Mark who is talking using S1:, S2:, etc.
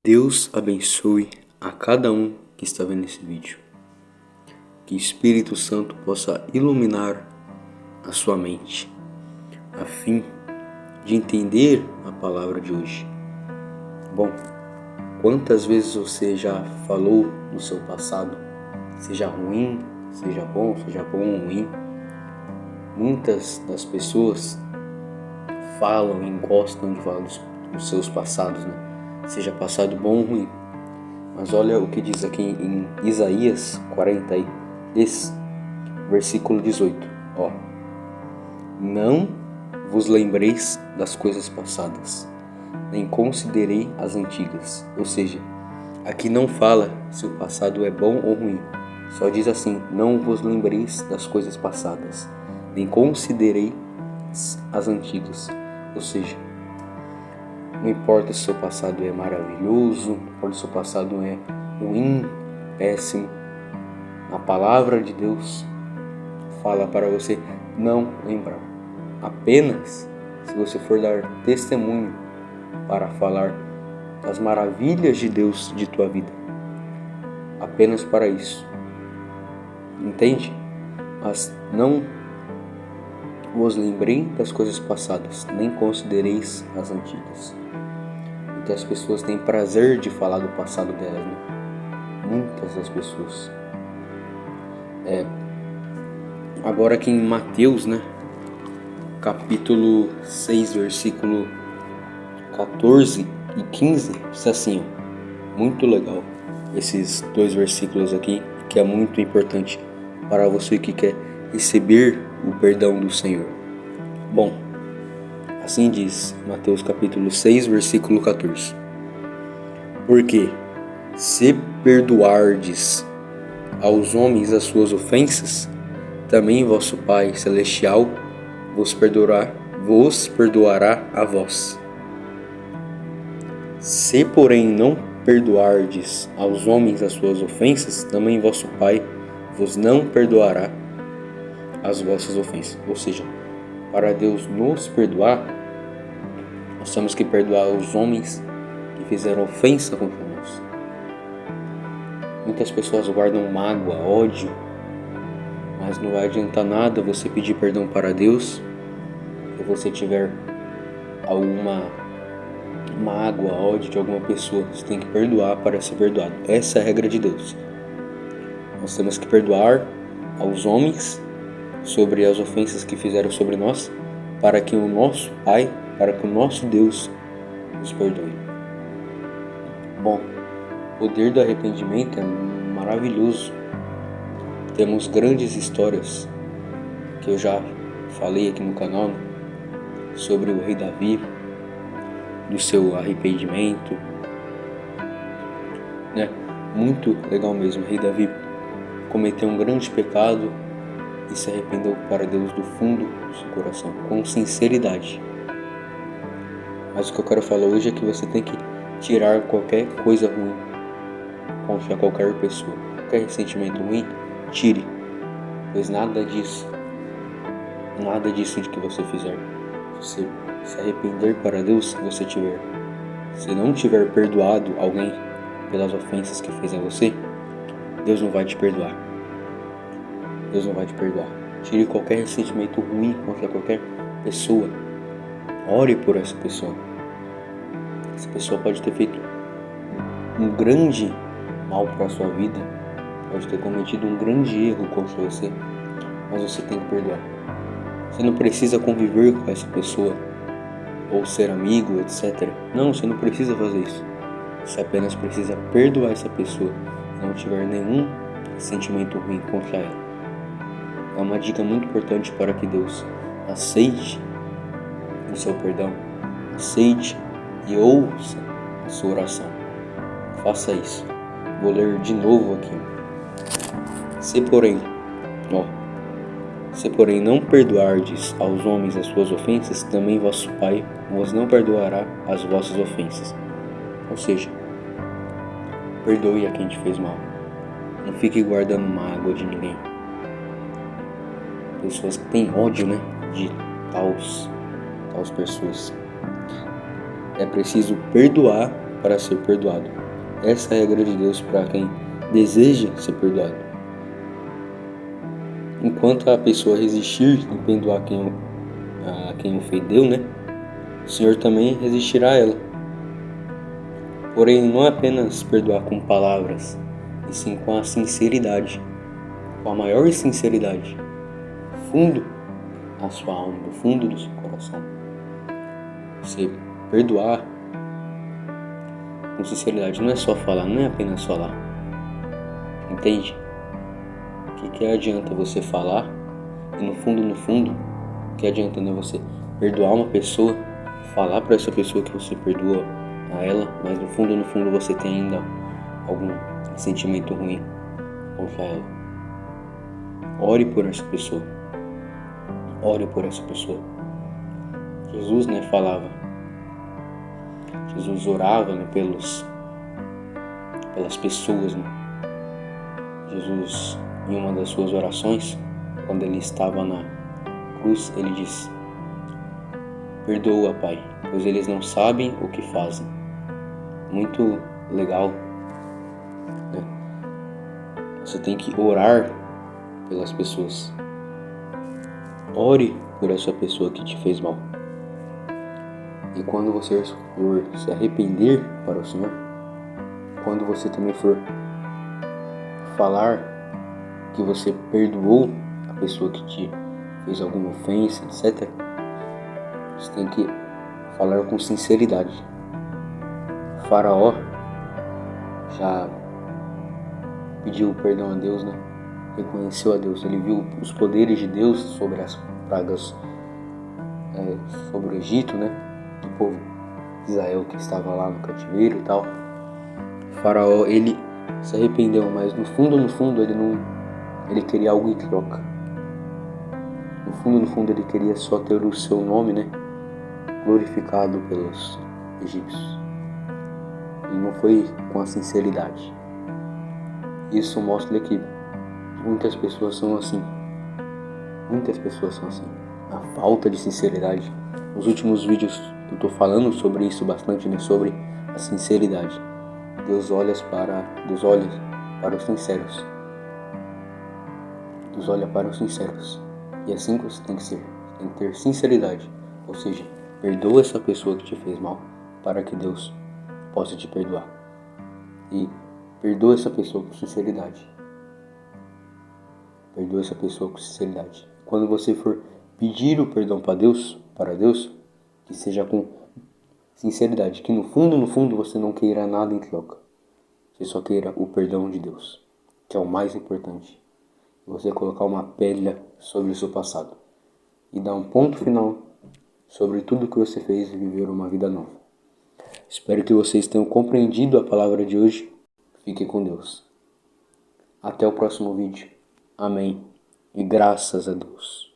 S1: Deus abençoe a cada um que está vendo esse vídeo. Que o Espírito Santo possa iluminar a sua mente, a fim de entender a palavra de hoje. Bom, quantas vezes você já falou no seu passado, seja ruim, seja bom ou ruim? Muitas das pessoas falam e gostam de falar dos seus passados, né? Seja passado bom ou ruim. Mas olha o que diz aqui em Isaías 43, versículo 18. Não vos lembreis das coisas passadas, nem considerei as antigas. Ou seja, aqui não fala se o passado é bom ou ruim. Só diz assim: não vos lembreis das coisas passadas, nem considerei as antigas. Ou seja, não importa se o seu passado é maravilhoso, não importa se o seu passado é ruim, péssimo. A palavra de Deus fala para você não lembrar. Apenas se você for dar testemunho para falar das maravilhas de Deus de tua vida. Apenas para isso. Entende? Mas não vos lembrei das coisas passadas, nem considereis as antigas. Muitas pessoas têm prazer de falar do passado delas, né? Muitas das pessoas. Agora aqui em Mateus, né? Capítulo 6, versículo 14 e 15, diz assim, muito legal esses dois versículos aqui, que é muito importante para você que quer receber o perdão do Senhor. Bom, assim diz Mateus capítulo 6, versículo 14. Porque se perdoardes aos homens as suas ofensas, também vosso Pai Celestial vos perdoará a vós. Se, porém, não perdoardes aos homens as suas ofensas, também vosso Pai vos não perdoará as vossas ofensas. Ou seja, para Deus nos perdoar, nós temos que perdoar os homens que fizeram ofensa contra nós. Muitas pessoas guardam mágoa, ódio, mas não vai adiantar nada você pedir perdão para Deus se você tiver alguma mágoa, ódio de alguma pessoa. Você tem que perdoar para ser perdoado. Essa é a regra de Deus. Nós temos que perdoar aos homens sobre as ofensas que fizeram sobre nós, para que o nosso Pai, para que o nosso Deus nos perdoe. Bom, o poder do arrependimento é maravilhoso. Temos grandes histórias que eu já falei aqui no canal, né? Sobre o rei Davi, do seu arrependimento, né? Muito legal mesmo. O rei Davi cometeu um grande pecado e se arrependeu para Deus do fundo do seu coração, com sinceridade. Mas o que eu quero falar hoje é que você tem que tirar qualquer coisa ruim contra qualquer pessoa. Qualquer ressentimento ruim, tire. Pois nada disso de que você fizer, você se arrepender para Deus, se não tiver perdoado alguém pelas ofensas que fez a você, Deus não vai te perdoar. Deus não vai te perdoar. Tire qualquer ressentimento ruim contra qualquer pessoa. Ore por essa pessoa. Essa pessoa pode ter feito um grande mal para a sua vida, pode ter cometido um grande erro contra você, mas você tem que perdoar. Você não precisa conviver com essa pessoa ou ser amigo, etc. Não, você não precisa fazer isso. Você apenas precisa perdoar essa pessoa se não tiver nenhum sentimento ruim contra ela. É uma dica muito importante para que Deus aceite o seu perdão, aceite e ouça a sua oração. Faça isso. Vou ler de novo aqui. Se porém não perdoardes aos homens as suas ofensas, também vosso Pai vos não perdoará as vossas ofensas. Ou seja, perdoe a quem te fez mal. Não fique guardando mágoa de ninguém. Pessoas que têm ódio, né, de tais pessoas. É preciso perdoar para ser perdoado. Essa é a regra de Deus para quem deseja ser perdoado. Enquanto a pessoa resistir em perdoar quem ofendeu, né? O Senhor também resistirá a ela. Porém, não é apenas perdoar com palavras, e sim com a sinceridade, com a maior sinceridade, fundo da sua alma, do fundo do seu coração. Você perdoar com sinceridade não é só falar, não é apenas falar. Entende? O que adianta você falar e no fundo, o que adianta, né, você perdoar uma pessoa, falar para essa pessoa que você perdoa a ela, mas no fundo você tem ainda algum sentimento ruim contra ela. Ore por essa pessoa. Ore por essa pessoa. Jesus, né, falava. Jesus orava, né, pelas pessoas, né? Jesus, em uma das suas orações, quando ele estava na cruz, ele disse: perdoa, Pai, pois eles não sabem o que fazem. Muito legal, né? Você tem que orar pelas pessoas. Ore por essa pessoa que te fez mal. E quando você for se arrepender para o Senhor, quando você também for falar que você perdoou a pessoa que te fez alguma ofensa, etc., você tem que falar com sinceridade. Faraó já pediu perdão a Deus, né? Reconheceu a Deus. Ele viu os poderes de Deus sobre as pragas, sobre o Egito, né? Do povo de Israel que estava lá no cativeiro e tal. Faraó, ele se arrependeu, mas no fundo ele queria algo em troca. No fundo ele queria só ter o seu nome, né, glorificado pelos egípcios. E não foi com a sinceridade. Isso mostra que muitas pessoas são assim. Muitas pessoas são assim. A falta de sinceridade. Nos últimos vídeos eu estou falando sobre isso bastante, né, sobre a sinceridade. Deus olha para os sinceros. Deus olha para os sinceros. E assim que você tem que ser. Tem que ter sinceridade. Ou seja, perdoa essa pessoa que te fez mal para que Deus possa te perdoar. E perdoa essa pessoa com sinceridade. Perdoa essa pessoa com sinceridade. Quando você for pedir o perdão para Deus, que seja com sinceridade. Que no fundo você não queira nada em troca. Você só queira o perdão de Deus, que é o mais importante. Você colocar uma pedra sobre o seu passado e dar um ponto final sobre tudo que você fez e viver uma vida nova. Espero que vocês tenham compreendido a palavra de hoje. Fique com Deus. Até o próximo vídeo. Amém. E graças a Deus.